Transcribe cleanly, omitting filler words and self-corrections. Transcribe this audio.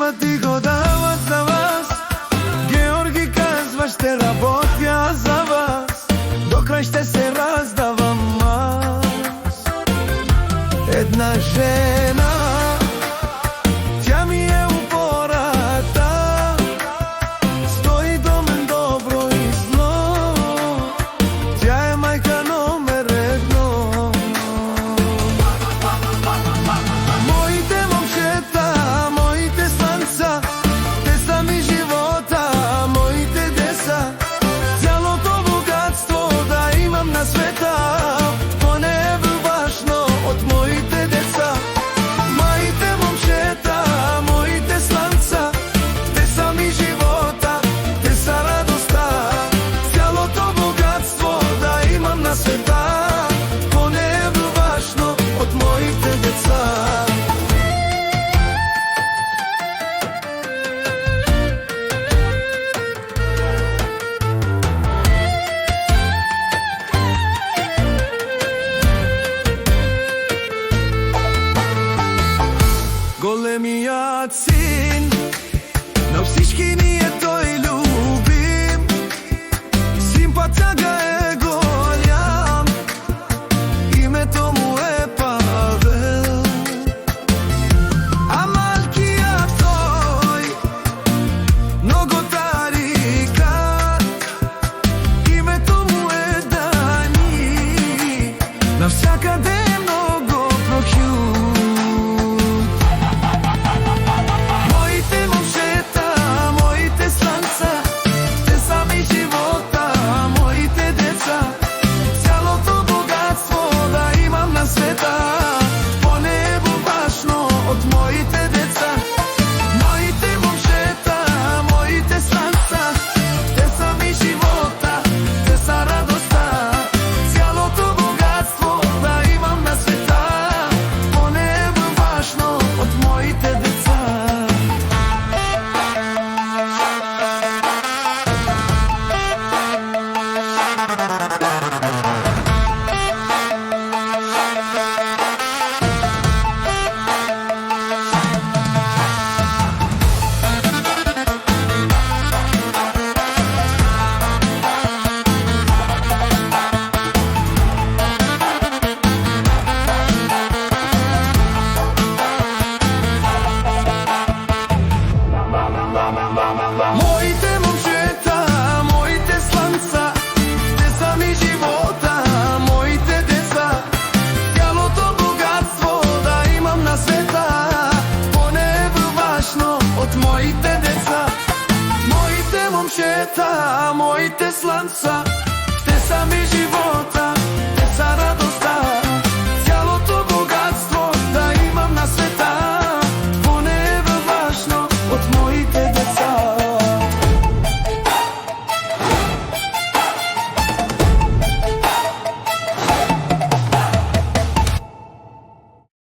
нима ти го дават за вас. Георги казва ще работя за вас, до крај ще се раздавам аз. Една жена, тя ми е упората, стои до мен добро и зло, тя е мајка номер едно. Моите момчета, моите слънца, те са ми живота, моите деца. Цялото богатство да имам на света, поне е важно от моите деца. Моите момчета, моите слънца, те са ми живота, те са радостта. Цялото богатство да имам на света, поне е важно от моите деца. Големият син на всички ни е той любим, симпатия е